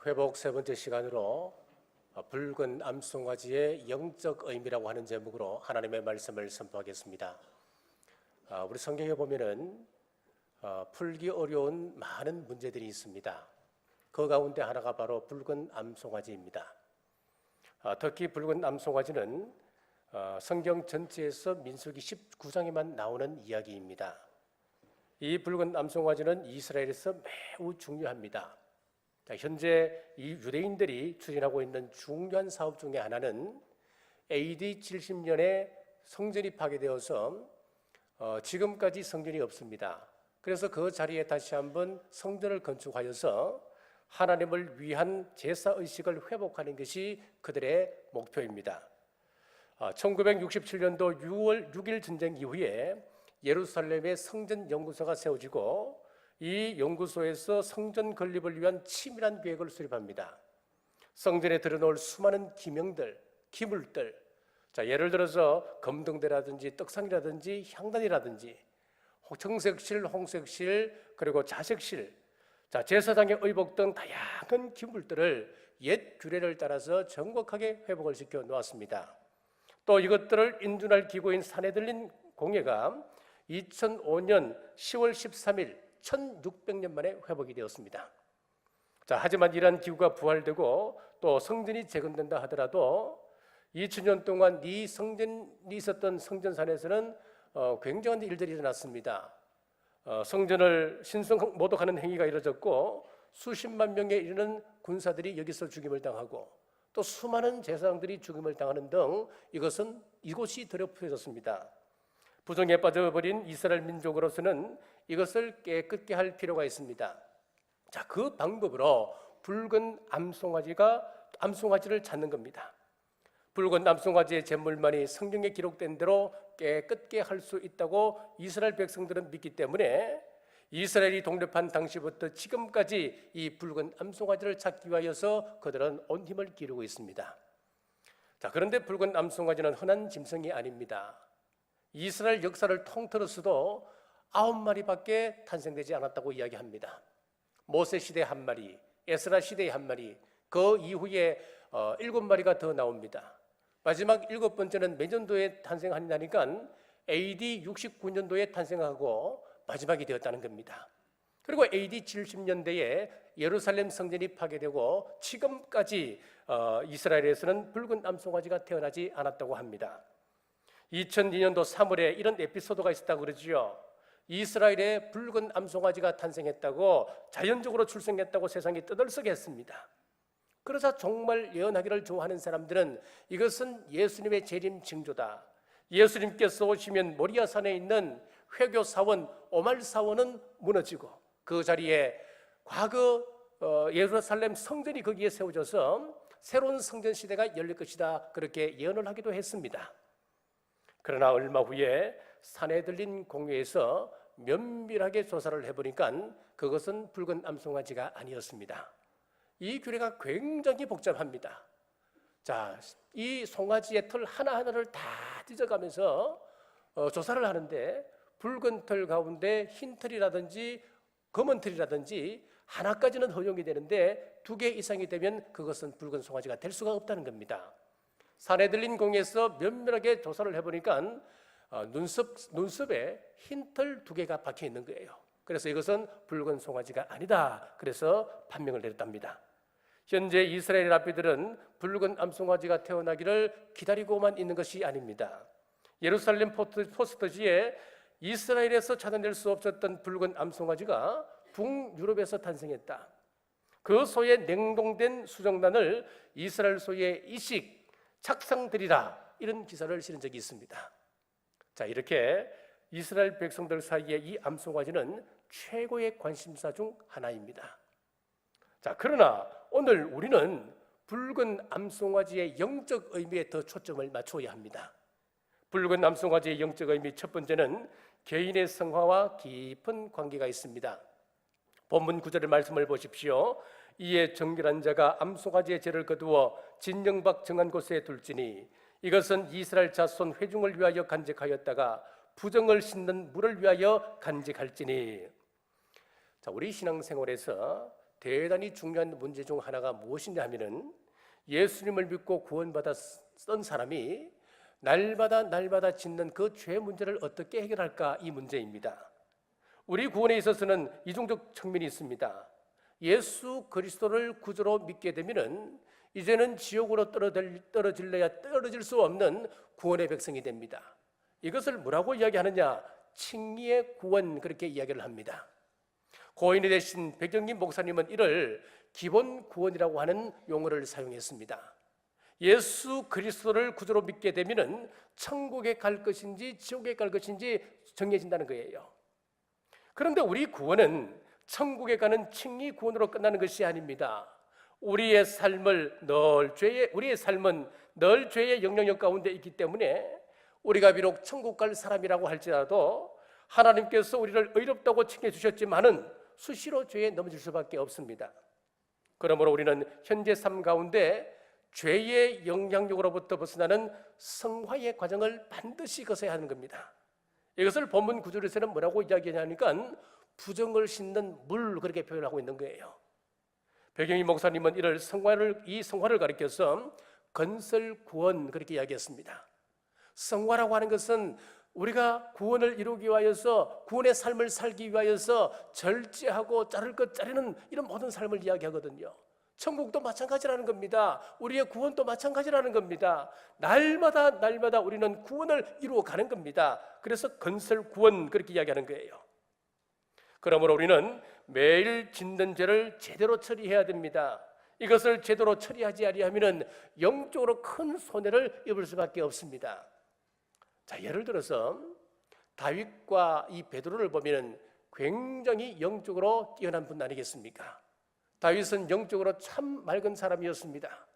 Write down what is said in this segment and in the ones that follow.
회복 세 번째 시간으로 붉은 암송아지의 영적 의미라고 하는 제목으로 하나님의 말씀을 선포하겠습니다. 우리 성경에 보면은 풀기 어려운 많은 문제들이 있습니다. 그 가운데 하나가 바로 붉은 암송아지입니다. 특히 붉은 암송아지는 성경 전체에서 민수기 19장에만 나오는 이야기입니다. 이 붉은 암송아지는 이스라엘에서 매우 중요합니다. 현재 이 유대인들이 추진하고 있는 중요한 사업 중에 하나는 AD 70년에 성전이 파괴되어서 지금까지 성전이 없습니다. 그래서 그 자리에 다시 한번 성전을 건축하여서 하나님을 위한 제사의식을 회복하는 것이 그들의 목표입니다. 1967년도 6월 6일 전쟁 이후에 예루살렘의 성전 연구소가 세워지고 이 연구소에서 성전 건립을 위한 치밀한 계획을 수립합니다. 성전에 들여놓을 수많은 기명들, 기물들, 예를 들어서 검등대라든지 떡상이라든지 향단이라든지 청색실, 홍색실, 그리고 자색실, 제사장의 의복 등 다양한 기물들을 옛 규례를 따라서 정확하게 회복을 시켜 놓았습니다. 또 이것들을 인준할 기구인 사내들린 공예가 2005년 10월 13일 1600년 만에 회복이 되었습니다. 하지만 이러한 기구가 부활되고 또 성전이 재건된다 하더라도 2000년 동안 이 성전이 있었던 성전산에서는 굉장한 일들이 일어났습니다. 성전을 신성모독하는 행위가 이루어졌고 수십만 명에 이르는 군사들이 여기서 죽임을 당하고 또 수많은 제사장들이 죽임을 당하는 등 이곳이 더럽혀졌습니다. 부정에 빠져버린 이스라엘 민족으로서는 이것을 깨끗게 할 필요가 있습니다. 그 방법으로 붉은 암송아지를 찾는 겁니다. 붉은 암송아지의 제물만이 성경에 기록된 대로 깨끗게 할 수 있다고 이스라엘 백성들은 믿기 때문에 이스라엘이 독립한 당시부터 지금까지 이 붉은 암송아지를 찾기 위하여서 그들은 온 힘을 기르고 있습니다. 그런데 붉은 암송아지는 흔한 짐승이 아닙니다. 이스라엘 역사를 통틀어서도 9마리밖에 탄생되지 않았다고 이야기합니다. 모세 시대 1마리, 에스라 시대에 1마리, 그 이후에 7마리가 더 나옵니다. 마지막 7번째는 몇 년도에 탄생하니까 AD 69년도에 탄생하고 마지막이 되었다는 겁니다. 그리고 AD 70년대에 예루살렘 성전이 파괴되고 지금까지 이스라엘에서는 붉은 암송아지가 태어나지 않았다고 합니다. 2002년도 3월에 이런 에피소드가 있었다고 그러죠. 이스라엘에 붉은 암송아지가 탄생했다고, 자연적으로 출생했다고 세상이 떠들썩했습니다. 그러자 정말 예언하기를 좋아하는 사람들은 이것은 예수님의 재림 징조다. 예수님께서 오시면 모리아산에 있는 회교 사원 오말 사원은 무너지고 그 자리에 과거 예루살렘 성전이 거기에 세워져서 새로운 성전 시대가 열릴 것이다. 그렇게 예언을 하기도 했습니다. 그러나 얼마 후에 사내들린 공회에서 면밀하게 조사를 해보니까 그것은 붉은 암송아지가 아니었습니다. 이 규례가 굉장히 복잡합니다. 이 송아지의 털 하나하나를 다 찢어가면서 조사를 하는데 붉은 털 가운데 흰 털이라든지 검은 털이라든지 하나까지는 허용이 되는데 2개 이상이 되면 그것은 붉은 송아지가 될 수가 없다는 겁니다. 사내들린 공에서 면밀하게 조사를 해보니까 눈썹에 흰털 2개가 박혀 있는 거예요. 그래서 이것은 붉은 송아지가 아니다. 그래서 판명을 내렸답니다. 현재 이스라엘 랍비들은 붉은 암송아지가 태어나기를 기다리고만 있는 것이 아닙니다. 예루살렘 포스트지에 이스라엘에서 찾아낼 수 없었던 붉은 암송아지가 북유럽에서 탄생했다. 그 소의 냉동된 수정란을 이스라엘 소의 이식 착상들이라, 이런 기사를 실은 적이 있습니다. 이렇게 이스라엘 백성들 사이에 이 암송아지는 최고의 관심사 중 하나입니다. 그러나 오늘 우리는 붉은 암송아지의 영적 의미에 더 초점을 맞춰야 합니다. 붉은 암송아지의 영적 의미 첫 번째는 개인의 성화와 깊은 관계가 있습니다. 본문 9절의 말씀을 보십시오. 이에 정결한 자가 암송아지의 죄를 거두어 진영박 정한 곳에 둘지니 이것은 이스라엘 자손 회중을 위하여 간직하였다가 부정을 씻는 물을 위하여 간직할지니. 우리 신앙생활에서 대단히 중요한 문제 중 하나가 무엇이냐 하면은 예수님을 믿고 구원받았던 사람이 날마다 짓는 그 죄 문제를 어떻게 해결할까, 이 문제입니다. 우리 구원에 있어서는 이중적 측면이 있습니다. 예수 그리스도를 구주로 믿게 되면은 이제는 지옥으로 떨어질래야 떨어질 수 없는 구원의 백성이 됩니다. 이것을 뭐라고 이야기하느냐? 칭의의 구원, 그렇게 이야기를 합니다. 고인이 되신 백영림 목사님은 이를 기본 구원이라고 하는 용어를 사용했습니다. 예수 그리스도를 구주로 믿게 되면은 천국에 갈 것인지 지옥에 갈 것인지 정해진다는 거예요. 그런데 우리 구원은 천국에 가는 칭의 구원으로 끝나는 것이 아닙니다. 우리의 삶은 늘 죄의 영향력 가운데 있기 때문에 우리가 비록 천국 갈 사람이라고 할지라도 하나님께서 우리를 의롭다고 칭해 주셨지만은 수시로 죄에 넘어질 수밖에 없습니다. 그러므로 우리는 현재 삶 가운데 죄의 영향력으로부터 벗어나는 성화의 과정을 반드시 거쳐야 하는 겁니다. 이것을 본문 9절에서는 뭐라고 이야기하냐니까 부정을 씻는 물, 그렇게 표현하고 있는 거예요. 백영희 목사님은 이 성화를 가리켜서 건설 구원, 그렇게 이야기했습니다. 성화라고 하는 것은 우리가 구원을 이루기 위하여서, 구원의 삶을 살기 위하여서 절제하고 자를 것 자르는 이런 모든 삶을 이야기하거든요. 천국도 마찬가지라는 겁니다. 우리의 구원도 마찬가지라는 겁니다. 날마다 우리는 구원을 이루어가는 겁니다. 그래서 건설 구원, 그렇게 이야기하는 거예요. 그러므로 우리는 매일 짓는 죄를 제대로 처리해야 됩니다. 이것을 제대로 처리하지 아니하면 영적으로 큰 손해를 입을 수밖에 없습니다. 자, 예를 들어서 다윗과 이 베드로를 보면 굉장히 영적으로 뛰어난 분 아니겠습니까? 다윗은 영적으로 참 맑은 사람이었습니다.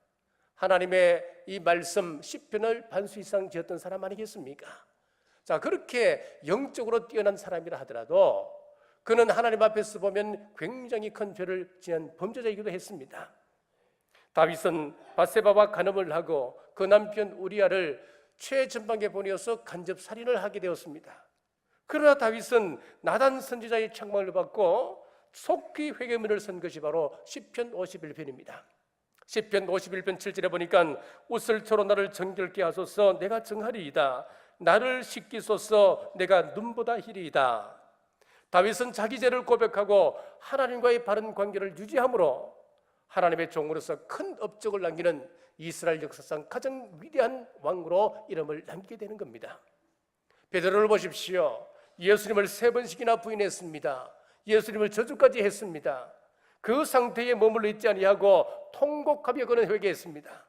하나님의 이 말씀 시편을 반수 이상 지었던 사람 아니겠습니까? 자, 그렇게 영적으로 뛰어난 사람이라 하더라도 그는 하나님 앞에서 보면 굉장히 큰 죄를 지은 범죄자이기도 했습니다. 다윗은 바세바와 간음을 하고 그 남편 우리아를 최전방에 보내어서 간접 살인을 하게 되었습니다. 그러나 다윗은 나단 선지자의 책망을 받고 속히 회개문을 쓴 것이 바로 시편 51편입니다. 시편 51편 7절에 보니까 웃을처로 나를 정결케 하소서, 내가 정하리이다. 나를 씻기소서, 내가 눈보다 희리이다. 다윗은 자기 죄를 고백하고 하나님과의 바른 관계를 유지함으로 하나님의 종으로서 큰 업적을 남기는 이스라엘 역사상 가장 위대한 왕으로 이름을 남기게 되는 겁니다. 베드로를 보십시오. 예수님을 3번씩이나 부인했습니다. 예수님을 저주까지 했습니다. 그 상태에 머물러 있지 아니하고 통곡하며 그는 회개했습니다.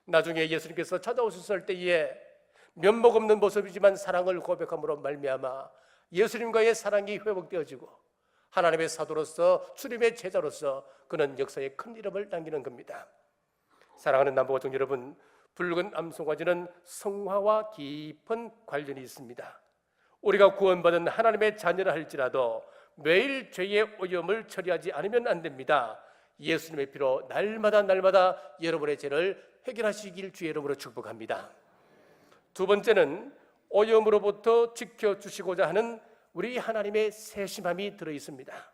나중에 예수님께서 찾아오셨을 때에 면목 없는 모습이지만 사랑을 고백함으로 말미암아 예수님과의 사랑이 회복되어지고 하나님의 사도로서 주님의 제자로서 그는 역사에 큰 이름을 남기는 겁니다. 사랑하는 남부가족 여러분, 붉은 암송아지는 성화와 깊은 관련이 있습니다. 우리가 구원받은 하나님의 자녀라 할지라도 매일 죄의 오염을 처리하지 않으면 안 됩니다. 예수님의 피로 날마다 여러분의 죄를 해결하시길 주의 이름으로 축복합니다. 두 번째는 오염으로부터 지켜주시고자 하는 우리 하나님의 세심함이 들어있습니다.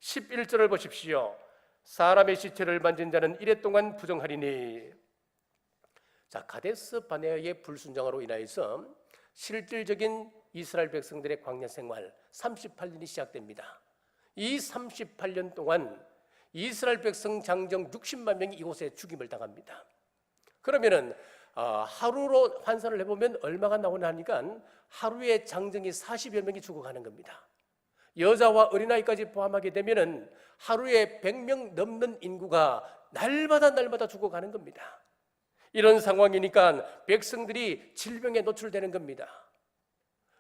11절을 보십시오. 사람의 시체를 만진 자는 이래 동안 부정하리니. 자, 가데스 바네아의 불순종으로 인하여서 실질적인 이스라엘 백성들의 광야 생활 38년이 시작됩니다. 이 38년 동안 이스라엘 백성 장정 60만 명이 이곳에 죽임을 당합니다. 그러면은 하루로 환산을 해보면 얼마가 나오나 하니까 하루에 장정이 40여 명이 죽어가는 겁니다. 여자와 어린아이까지 포함하게 되면은 하루에 100명 넘는 인구가 날마다 죽어가는 겁니다. 이런 상황이니까 백성들이 질병에 노출되는 겁니다.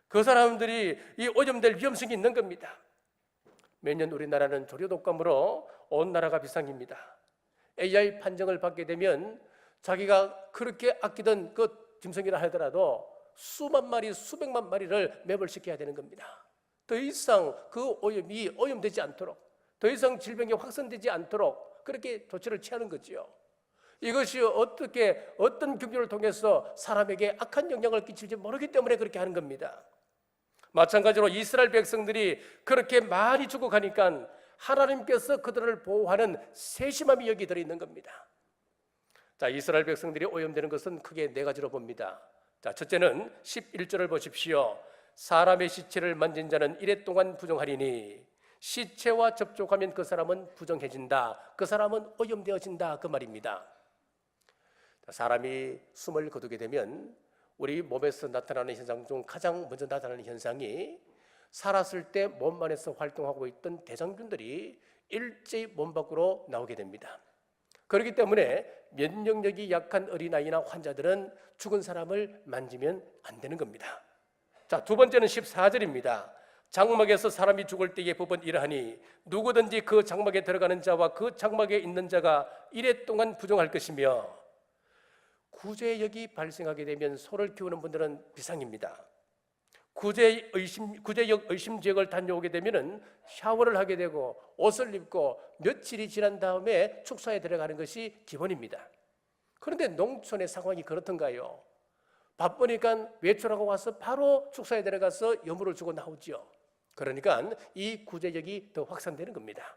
그 사람들이 이 오염될 위험성이 있는 겁니다. 매년 우리나라는 조류독감으로 온 나라가 비상입니다. AI 판정을 받게 되면 자기가 그렇게 아끼던 그 짐승이라 하더라도 수만 마리, 수백만 마리를 매몰시켜야 되는 겁니다. 더 이상 그 오염이 오염되지 않도록, 더 이상 질병이 확산되지 않도록 그렇게 조치를 취하는 거지요. 이것이 어떤 경로를 통해서 사람에게 악한 영향을 끼칠지 모르기 때문에 그렇게 하는 겁니다. 마찬가지로 이스라엘 백성들이 그렇게 많이 죽어가니까 하나님께서 그들을 보호하는 세심함이 여기 들어있는 겁니다. 자, 이스라엘 백성들이 오염되는 것은 크게 네 가지로 봅니다. 자, 첫째는 11절을 보십시오. 사람의 시체를 만진 자는 이래 동안 부정하리니 시체와 접촉하면 그 사람은 부정해진다. 그 사람은 오염되어진다. 그 말입니다. 자, 사람이 숨을 거두게 되면 우리 몸에서 나타나는 현상 중 가장 먼저 나타나는 현상이 살았을 때 몸 안에서 활동하고 있던 대장균들이 일제히 몸 밖으로 나오게 됩니다. 그렇기 때문에 면역력이 약한 어린아이나 환자들은 죽은 사람을 만지면 안 되는 겁니다. 자, 두 번째는 14절입니다. 장막에서 사람이 죽을 때의 법은 이러하니 누구든지 그 장막에 들어가는 자와 그 장막에 있는 자가 이래 동안 부정할 것이며, 구제역이 발생하게 되면 소를 키우는 분들은 비상입니다. 구제역 의심지역을 다녀오게 되면 샤워를 하게 되고 옷을 입고 며칠이 지난 다음에 축사에 들어가는 것이 기본입니다. 그런데 농촌의 상황이 그렇던가요? 바쁘니까 외출하고 와서 바로 축사에 들어가서 여물을 주고 나오죠. 그러니까 이 구제역이 더 확산되는 겁니다.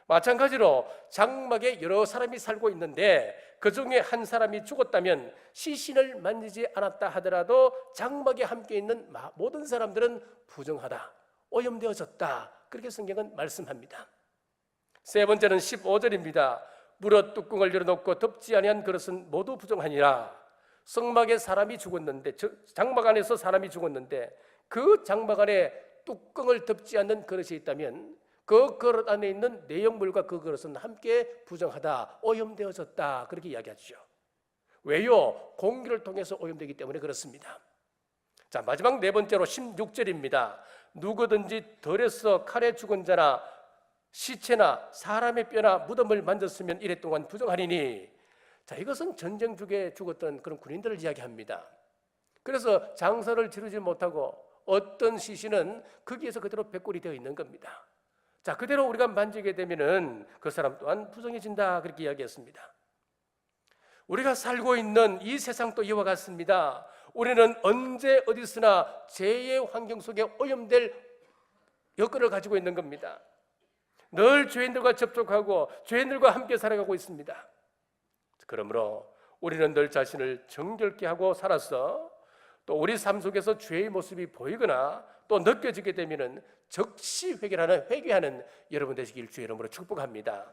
마찬가지로 장막에 여러 사람이 살고 있는데 그 중에 한 사람이 죽었다면 시신을 만지지 않았다 하더라도 장막에 함께 있는 모든 사람들은 부정하다, 오염되어졌다, 그렇게 성경은 말씀합니다. 세 번째는 15절입니다. 물어 뚜껑을 열어놓고 덮지 아니한 그릇은 모두 부정하니라. 성막에 사람이 죽었는데, 장막 안에서 사람이 죽었는데 그 장막 안에 뚜껑을 덮지 않는 그릇이 있다면 그 그릇 안에 있는 내용물과 그 그릇은 함께 부정하다, 오염되어졌다, 그렇게 이야기하죠. 왜요? 공기를 통해서 오염되기 때문에 그렇습니다. 자, 마지막 네 번째로 16절입니다. 누구든지 덜에서 칼에 죽은 자나 시체나 사람의 뼈나 무덤을 만졌으면 이래 동안 부정하리니. 자, 이것은 전쟁 중에 죽었던 그런 군인들을 이야기합니다. 그래서 장사를 치르지 못하고 어떤 시신은 거기에서 그대로 백골이 되어 있는 겁니다. 자, 그대로 우리가 만지게 되면은 그 사람 또한 부정해진다, 그렇게 이야기했습니다. 우리가 살고 있는 이 세상도 이와 같습니다. 우리는 언제 어디서나 죄의 환경 속에 오염될 여건을 가지고 있는 겁니다. 늘 죄인들과 접촉하고 죄인들과 함께 살아가고 있습니다. 그러므로 우리는 늘 자신을 정결케 하고 살아서 또 우리 삶 속에서 죄의 모습이 보이거나 또 느껴지게 되면 즉시 회개하는 여러분 되시길 주의 이름으로 축복합니다.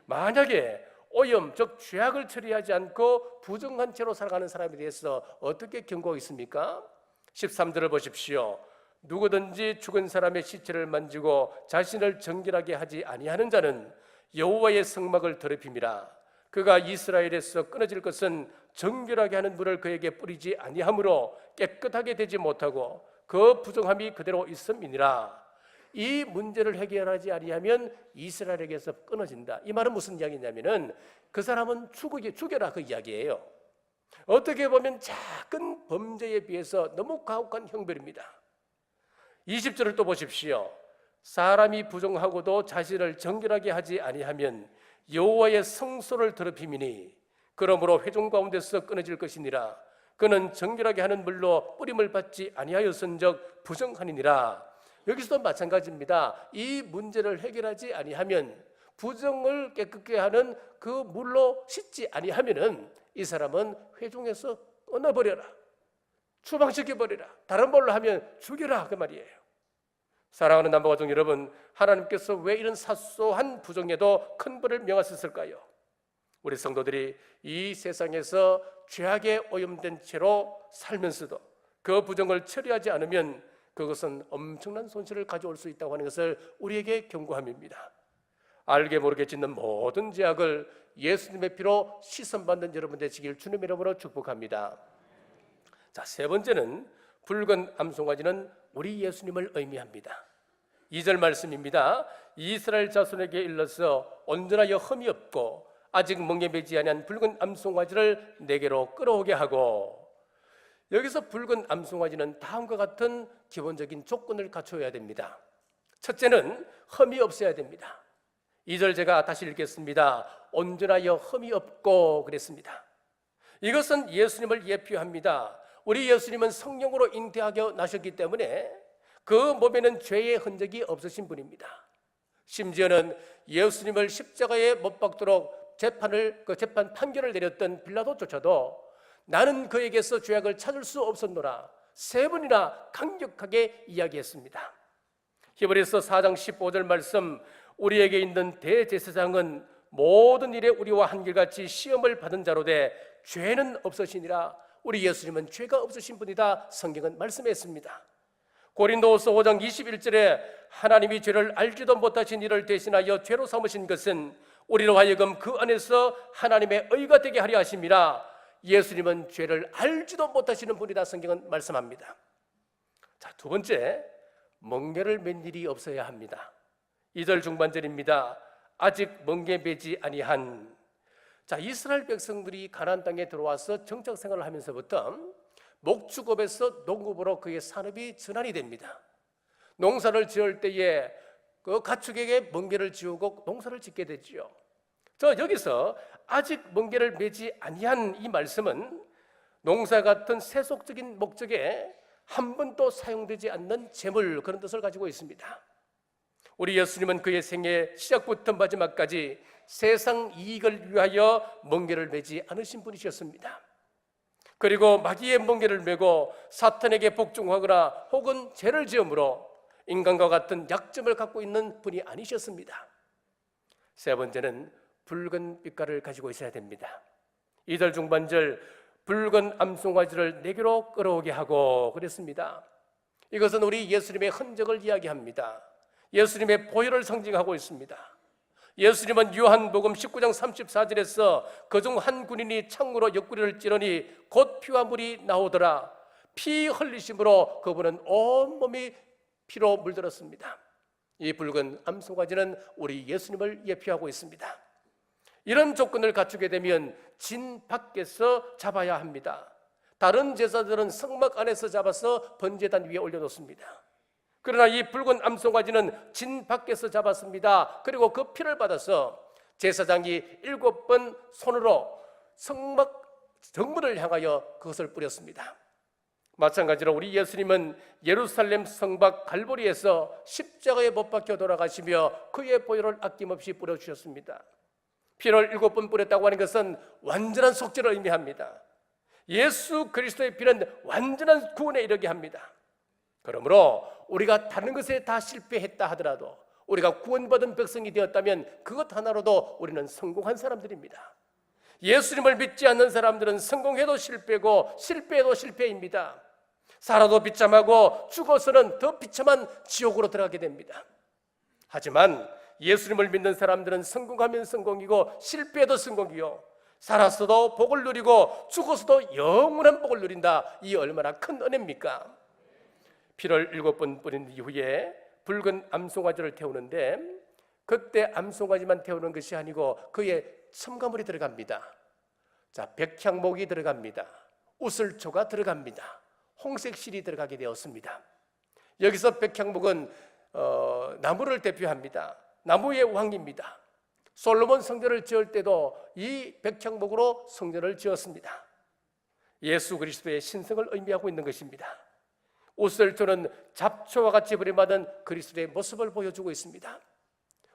만약에 오염, 즉 죄악을 처리하지 않고 부정한 채로 살아가는 사람에 대해서 어떻게 경고하고 있습니까? 13절을 보십시오. 누구든지 죽은 사람의 시체를 만지고 자신을 정결하게 하지 아니하는 자는 여호와의 성막을 더럽힘이라. 그가 이스라엘에서 끊어질 것은 정결하게 하는 물을 그에게 뿌리지 아니하므로 깨끗하게 되지 못하고 그 부정함이 그대로 있음이니라. 이 문제를 해결하지 아니하면 이스라엘에게서 끊어진다. 이 말은 무슨 이야기냐면은 그 사람은 죽여라, 그 이야기예요. 어떻게 보면 작은 범죄에 비해서 너무 가혹한 형벌입니다. 20절을 또 보십시오. 사람이 부정하고도 자신을 정결하게 하지 아니하면 여호와의 성소를 더럽힘이니 그러므로 회중 가운데서 끊어질 것이니라. 그는 정결하게 하는 물로 뿌림을 받지 아니하였은즉 부정하니라. 여기서도 마찬가지입니다. 이 문제를 해결하지 아니하면, 부정을 깨끗게 하는 그 물로 씻지 아니하면은 이 사람은 회중에서 끊어버려라, 추방시켜버려라, 다른 걸로 하면 죽여라, 그 말이에요. 사랑하는 남부가족 여러분, 하나님께서 왜 이런 사소한 부정에도 큰 벌을 명하셨을까요? 우리 성도들이 이 세상에서 죄악에 오염된 채로 살면서도 그 부정을 처리하지 않으면 그것은 엄청난 손실을 가져올 수 있다고 하는 것을 우리에게 경고함입니다. 알게 모르게 짓는 모든 죄악을 예수님의 피로 씻음받는 여러분 되시길 주님의 이름으로 축복합니다. 자, 세 번째는 붉은 암송아지는 우리 예수님을 의미합니다. 2절 말씀입니다. 이스라엘 자손에게 일러서 온전하여 흠이 없고 아직 멍에 매지 아니한 붉은 암송아지를 내게로 끌어오게 하고. 여기서 붉은 암송아지는 다음과 같은 기본적인 조건을 갖춰야 됩니다. 첫째는 흠이 없어야 됩니다. 2절 제가 다시 읽겠습니다. 온전하여 흠이 없고 그랬습니다. 이것은 예수님을 예표합니다. 우리 예수님은 성령으로 잉태하게 나셨기 때문에 그 몸에는 죄의 흔적이 없으신 분입니다. 심지어는 예수님을 십자가에 못 박도록 재판 판결을 내렸던 빌라도조차도 나는 그에게서 죄악을 찾을 수 없었노라 3번이나 강력하게 이야기했습니다. 히브리서 4장 15절 말씀, 우리에게 있는 대제사장은 모든 일에 우리와 한결같이 시험을 받은 자로되 죄는 없으시니라. 우리 예수님은 죄가 없으신 분이다 성경은 말씀했습니다. 고린도후서 5장 21절에 하나님이 죄를 알지도 못하신 이를 대신하여 죄로 삼으신 것은 우리로 하여금 그 안에서 하나님의 의가 되게 하려 하심이라. 예수님은 죄를 알지도 못하시는 분이다 성경은 말씀합니다. 자, 두 번째, 멍게를 맨 일이 없어야 합니다. 2절 중반절입니다. 아직 멍게 매지 아니한. 자, 이스라엘 백성들이 가나안 땅에 들어와서 정착 생활을 하면서부터 목축업에서 농업으로 그의 산업이 전환이 됩니다. 농사를 지을 때에 그 가축에게 멍게를 지우고 농사를 짓게 되지요. 여기서 아직 멍게를 매지 아니한 이 말씀은 농사 같은 세속적인 목적에 한 번도 사용되지 않는 재물, 그런 뜻을 가지고 있습니다. 우리 예수님은 그의 생애 시작부터 마지막까지 세상 이익을 위하여 멍게를 매지 않으신 분이셨습니다. 그리고 마귀의 멍게를 메고 사탄에게 복종하거나 혹은 죄를 지음으로 인간과 같은 약점을 갖고 있는 분이 아니셨습니다. 세 번째는 붉은 빛깔을 가지고 있어야 됩니다. 2절 중반절, 붉은 암송아지를 내게로 끌어오게 하고 그랬습니다. 이것은 우리 예수님의 흔적을 이야기합니다. 예수님의 보혈을 상징하고 있습니다. 예수님은 요한복음 19장 34절에서 그중 한 군인이 창으로 옆구리를 찌르니 곧 피와 물이 나오더라. 피 흘리심으로 그분은 온몸이 피로 물들었습니다. 이 붉은 암송아지는 우리 예수님을 예표하고 있습니다. 이런 조건을 갖추게 되면 진 밖에서 잡아야 합니다. 다른 제사들은 성막 안에서 잡아서 번제단 위에 올려놓습니다. 그러나 이 붉은 암송아지는 진 밖에서 잡았습니다. 그리고 그 피를 받아서 제사장이 7번 손으로 성막 정문을 향하여 그것을 뿌렸습니다. 마찬가지로 우리 예수님은 예루살렘 성밖 갈보리에서 십자가에 못 박혀 돌아가시며 그의 보혈을 아낌없이 뿌려주셨습니다. 피를 7번 뿌렸다고 하는 것은 완전한 속죄를 의미합니다. 예수 그리스도의 피는 완전한 구원에 이르게 합니다. 그러므로 우리가 다른 것에 다 실패했다 하더라도 우리가 구원받은 백성이 되었다면 그것 하나로도 우리는 성공한 사람들입니다. 예수님을 믿지 않는 사람들은 성공해도 실패고 실패해도 실패입니다. 살아도 비참하고 죽어서는 더 비참한 지옥으로 들어가게 됩니다. 하지만 예수님을 믿는 사람들은 성공하면 성공이고 실패해도 성공이요, 살았어도 복을 누리고 죽어서도 영원한 복을 누린다. 이 얼마나 큰 은혜입니까? 피를 7번 뿌린 이후에 붉은 암송아지를 태우는데 그때 암송아지만 태우는 것이 아니고 그의 첨가물이 들어갑니다. 자, 백향목이 들어갑니다. 우슬초가 들어갑니다. 홍색실이 들어가게 되었습니다. 여기서 백향목은 나무를 대표합니다. 나무의 왕입니다. 솔로몬 성전을 지을 때도 이 백향목으로 성전을 지었습니다. 예수 그리스도의 신성을 의미하고 있는 것입니다. 우슬초는 잡초와 같이 버림받은 그리스도의 모습을 보여주고 있습니다.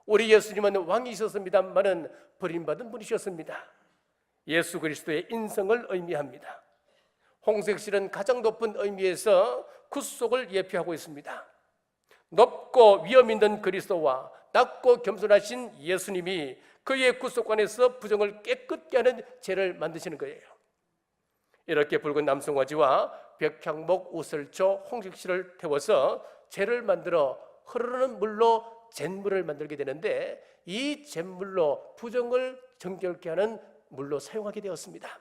우리 예수님은 왕이셨습니다만은 버림받은 분이셨습니다. 예수 그리스도의 인성을 의미합니다. 홍색실은 가장 높은 의미에서 구속을 예표하고 있습니다. 높고 위엄 있는 그리스도와 낮고 겸손하신 예수님이 그의 구속관에서 부정을 깨끗게 하는 죄를 만드시는 거예요. 이렇게 붉은 남송아지와 백향목, 우슬초, 홍색실을 태워서 죄를 만들어 흐르는 물로 잿물을 만들게 되는데 이 잿물로 부정을 정결케 하는 물로 사용하게 되었습니다.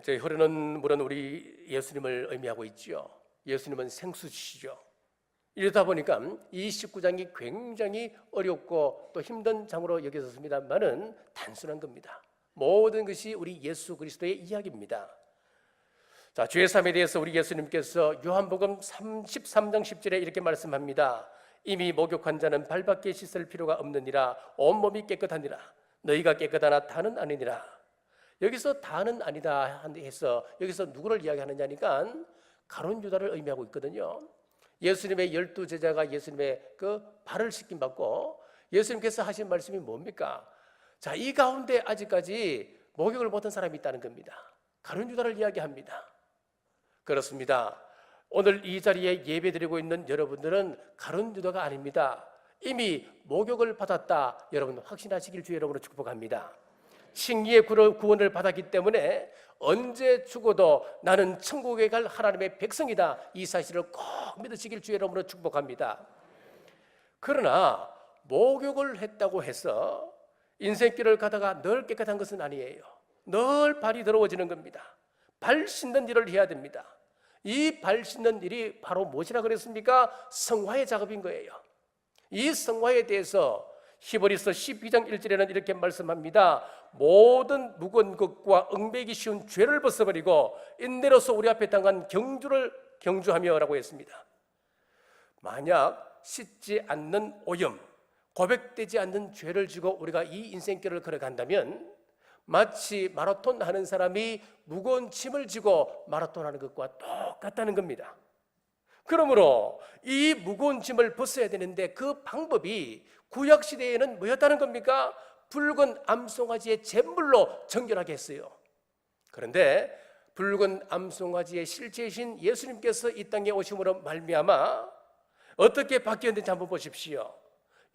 흐르는 물은 우리 예수님을 의미하고 있죠. 예수님은 생수시죠. 이러다 보니까 이 19장이 굉장히 어렵고 또 힘든 장으로 여겨졌습니다만은 단순한 겁니다. 모든 것이 우리 예수 그리스도의 이야기입니다. 자, 죄사함에 대해서 우리 예수님께서 요한복음 13장 10절에 이렇게 말씀합니다. 이미 목욕한 자는 발밖에 씻을 필요가 없느니라. 온몸이 깨끗하니라. 너희가 깨끗하나 다는 아니니라. 여기서 다는 아니다 해서 여기서 누구를 이야기하느냐니까 가룟 유다를 의미하고 있거든요. 예수님의 12제자가 예수님의 그 발을 씻김 받고 예수님께서 하신 말씀이 뭡니까? 자, 이 가운데 아직까지 목욕을 못한 사람이 있다는 겁니다. 가룟 유다를 이야기합니다. 그렇습니다. 오늘 이 자리에 예배드리고 있는 여러분들은 가룟 유다가 아닙니다. 이미 목욕을 받았다, 여러분 확신하시길 주의 이름으로 축복합니다. 칭의의 구원을 받았기 때문에 언제 죽어도 나는 천국에 갈 하나님의 백성이다, 이 사실을 꼭 믿으시길 주의 이름으로 축복합니다. 그러나 목욕을 했다고 해서 인생길을 가다가 늘 깨끗한 것은 아니에요. 늘 발이 더러워지는 겁니다. 발 씻는 일을 해야 됩니다. 이 발 씻는 일이 바로 무엇이라 그랬습니까? 성화의 작업인 거예요. 이 성화에 대해서 히브리서 12장 1절에는 이렇게 말씀합니다. 모든 무거운 것과 얽매이기 쉬운 죄를 벗어버리고 인내로서 우리 앞에 당한 경주를 경주하며 라고 했습니다. 만약 씻지 않는 오염, 고백되지 않는 죄를 지고 우리가 이 인생길을 걸어간다면 마치 마라톤 하는 사람이 무거운 짐을 지고 마라톤 하는 것과 똑같다는 겁니다. 그러므로 이 무거운 짐을 벗어야 되는데 그 방법이 구약시대에는 뭐였다는 겁니까? 붉은 암송아지의 잿물로 정결하게 했어요. 그런데 붉은 암송아지의 실체이신 예수님께서 이 땅에 오심으로 말미암아 어떻게 바뀌었는지 한번 보십시오.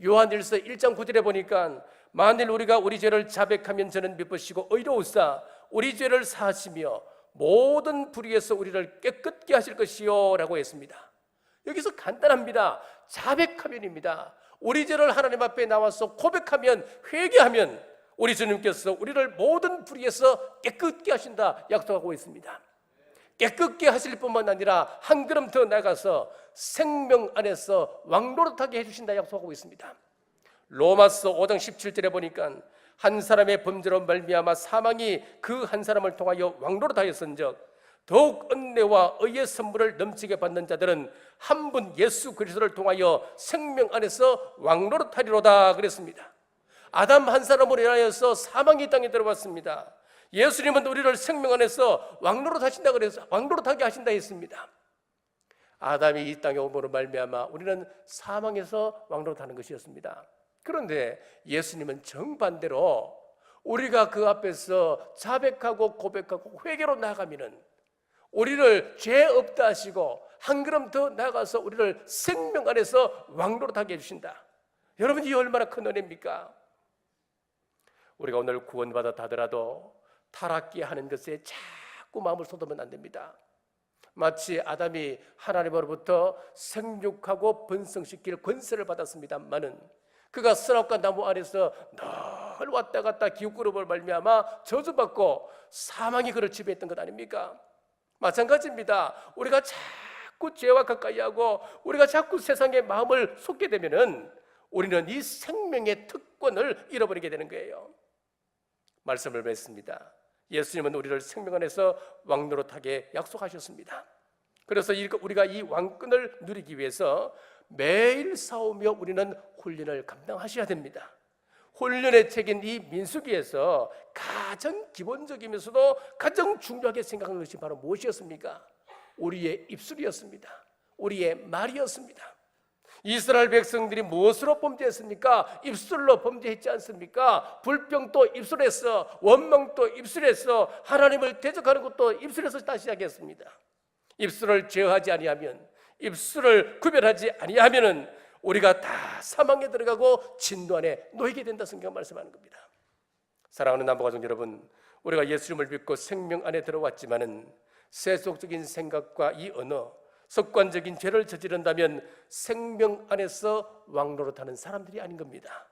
요한일서 1장 9절에 보니까 만일 우리가 우리 죄를 자백하면 저는 미쁘시고 의로우사 우리 죄를 사하시며 모든 불의에서 우리를 깨끗게 하실 것이요 라고 했습니다. 여기서 간단합니다. 자백하면입니다. 우리 죄를 하나님 앞에 나와서 고백하면, 회개하면 우리 주님께서 우리를 모든 불의에서 깨끗게 하신다 약속하고 있습니다. 깨끗게 하실 뿐만 아니라 한 걸음 더 나가서 생명 안에서 왕노릇하게 해주신다 약속하고 있습니다. 로마서 5장 17절에 보니까 한 사람의 범죄로 말미암아 사망이 그 한 사람을 통하여 왕노릇하였은즉 더욱 은혜와 의의 선물을 넘치게 받는 자들은 한 분 예수 그리스도를 통하여 생명 안에서 왕노릇하리로다 그랬습니다. 아담 한 사람으로 인하여서 사망이 땅에 들어왔습니다. 예수님은 우리를 생명 안에서 왕노릇하신다 그래서 왕노릇하게 하신다 했습니다. 아담이 이 땅에 오므로 말미암아 우리는 사망에서 왕노릇하는 것이었습니다. 그런데 예수님은 정반대로 우리가 그 앞에서 자백하고 고백하고 회개로 나아가면은 우리를 죄 없다 하시고 한 걸음 더 나아가서 우리를 생명 안에서 왕노릇하게 해주신다. 여러분, 이 얼마나 큰 은혜입니까? 우리가 오늘 구원받았다 하더라도 타락게 하는 것에 자꾸 마음을 쏟으면 안 됩니다. 마치 아담이 하나님으로부터 생육하고 번성시킬 권세를 받았습니다만은 그가 선악과 나무 아래서 늘 왔다 갔다 기웃거림을 말미암아 저주받고 사망이 그를 지배했던 것 아닙니까? 마찬가지입니다. 우리가 자꾸 죄와 가까이하고 우리가 자꾸 세상의 마음을 쏟게 되면은 우리는 이 생명의 특권을 잃어버리게 되는 거예요. 말씀을 맺습니다. 예수님은 우리를 생명 안에서 왕노릇하게 약속하셨습니다. 그래서 우리가 이 왕권을 누리기 위해서 매일 싸우며 우리는 훈련을 감당하셔야 됩니다. 훈련의 책인 이 민수기에서 가장 기본적이면서도 가장 중요하게 생각하는 것이 바로 무엇이었습니까? 우리의 입술이었습니다. 우리의 말이었습니다. 이스라엘 백성들이 무엇으로 범죄했습니까? 입술로 범죄했지 않습니까? 불평도 입술에서, 원망도 입술에서, 하나님을 대적하는 것도 입술에서 다시 시작했습니다. 입술을 제어하지 아니하면, 입술을 구별하지 아니하면은 우리가 다 사망에 들어가고 진노 안에 놓이게 된다 성경 말씀하는 겁니다. 사랑하는 남부가족 여러분, 우리가 예수님을 믿고 생명 안에 들어왔지만은 세속적인 생각과 이 언어, 습관적인 죄를 저지른다면 생명 안에서 왕노릇하는 사람들이 아닌 겁니다.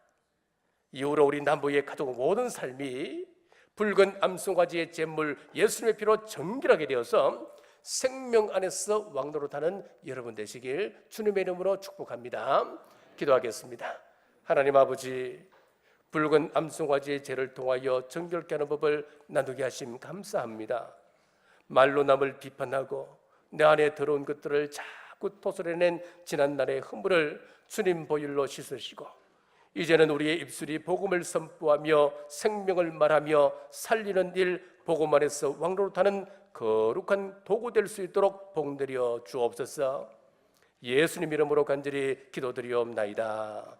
이후로 우리 남부의 가족 모든 삶이 붉은 암송아지의 잿물 예수님의 피로 정결하게 되어서 생명 안에서 왕노릇하는 여러분 되시길 주님의 이름으로 축복합니다. 기도하겠습니다. 하나님 아버지, 붉은 암송아지의 죄를 통하여 정결케 하는 법을 나누게 하심 감사합니다. 말로 남을 비판하고 내 안에 더러운 것들을 자꾸 토설해낸 지난날의 허물을 주님 보혈로 씻으시고 이제는 우리의 입술이 복음을 선포하며 생명을 말하며 살리는 일, 복음 안에서 왕노릇하는 거룩한 도구 될 수 있도록 복내려 주옵소서. 예수님 이름으로 간절히 기도드리옵나이다.